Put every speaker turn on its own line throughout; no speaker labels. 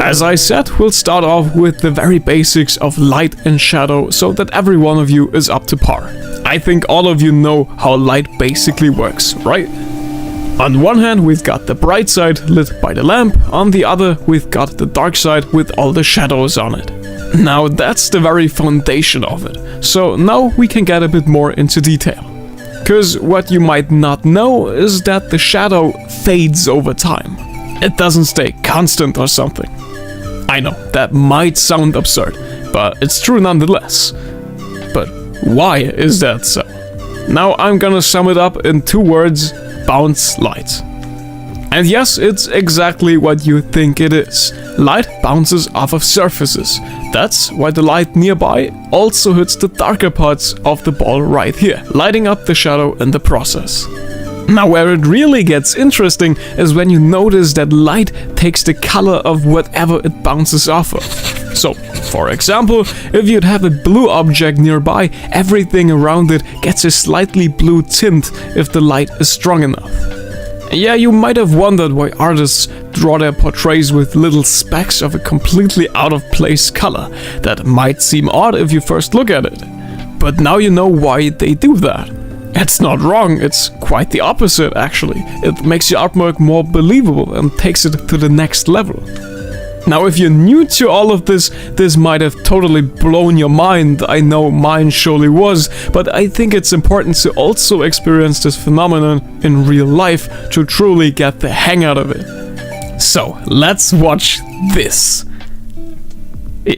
As I said, we'll start off with the very basics of light and shadow so that every one of you is up to par. I think all of you know how light basically works, right? On one hand, we've got the bright side lit by the lamp, on the other, we've got the dark side with all the shadows on it. Now that's the very foundation of it, so now we can get a bit more into detail. Cause what you might not know is that the shadow fades over time. It doesn't stay constant or something. I know, that might sound absurd, but it's true nonetheless. But why is that so? Now I'm gonna sum it up in 2 words: bounce light. And yes, it's exactly what you think it is. Light bounces off of surfaces. That's why the light nearby also hits the darker parts of the ball right here, lighting up the shadow in the process. Now where it really gets interesting is when you notice that light takes the color of whatever it bounces off of. So, for example, if you'd have a blue object nearby, everything around it gets a slightly blue tint if the light is strong enough. Yeah, you might have wondered why artists draw their portraits with little specks of a completely out of place color. That might seem odd if you first look at it. But now you know why they do that. It's not wrong, it's quite the opposite actually. It makes your artwork more believable and takes it to the next level. Now if you're new to all of this, this might have totally blown your mind. I know mine surely was, but I think it's important to also experience this phenomenon in real life to truly get the hang out of it. So, let's watch this.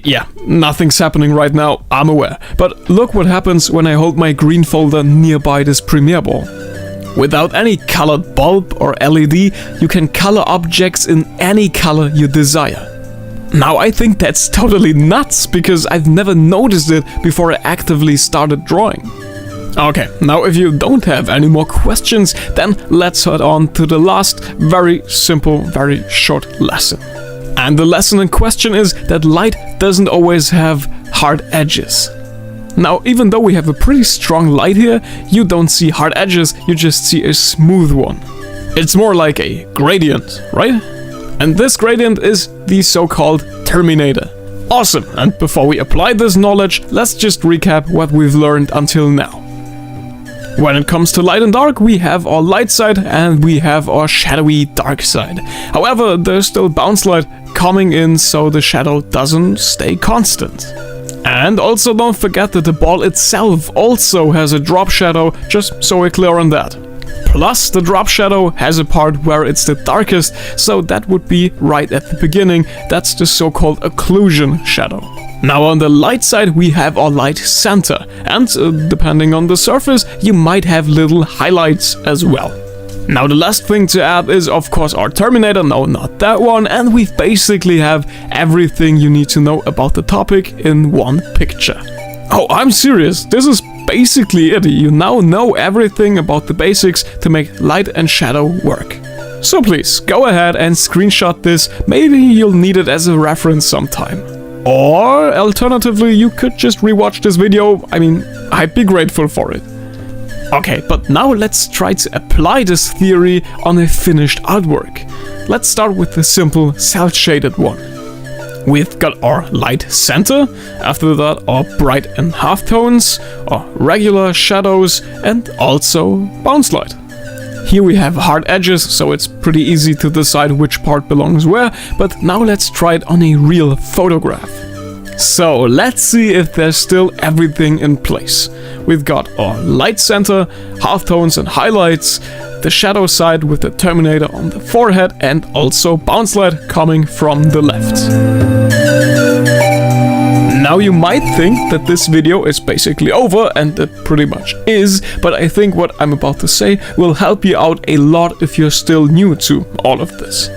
Yeah, nothing's happening right now, I'm aware. But look what happens when I hold my green folder nearby this Premiere ball. Without any colored bulb or LED, you can color objects in any color you desire. Now I think that's totally nuts, because I've never noticed it before I actively started drawing. Okay, now if you don't have any more questions, then let's head on to the last very simple, very short lesson. And the lesson in question is that light doesn't always have hard edges. Now, even though we have a pretty strong light here, you don't see hard edges, you just see a smooth one. It's more like a gradient, right? And this gradient is the so-called terminator. Awesome, and before we apply this knowledge, let's just recap what we've learned until now. When it comes to light and dark, we have our light side and we have our shadowy dark side. However, there's still bounce light coming in, so the shadow doesn't stay constant. And also don't forget that the ball itself also has a drop shadow, just so we're clear on that. Plus, the drop shadow has a part where it's the darkest, so that would be right at the beginning. That's the so-called occlusion shadow. Now on the light side we have our light center, and depending on the surface you might have little highlights as well. Now the last thing to add is of course our terminator, no, not that one, and we basically have everything you need to know about the topic in one picture. Oh, I'm serious, this is basically it. You now know everything about the basics to make light and shadow work. So please, go ahead and screenshot this, maybe you'll need it as a reference sometime. Or alternatively, you could just rewatch this video. I mean, I'd be grateful for it. Okay, but now let's try to apply this theory on a finished artwork. Let's start with the simple cel-shaded one. We've got our light center, after that our bright and halftones, our regular shadows, and also bounce light. Here we have hard edges, so it's pretty easy to decide which part belongs where, but now let's try it on a real photograph. So let's see if there's still everything in place. We've got our light center, halftones and highlights, the shadow side with the terminator on the forehead, and also bounce light coming from the left. Now you might think that this video is basically over, and it pretty much is, but I think what I'm about to say will help you out a lot if you're still new to all of this.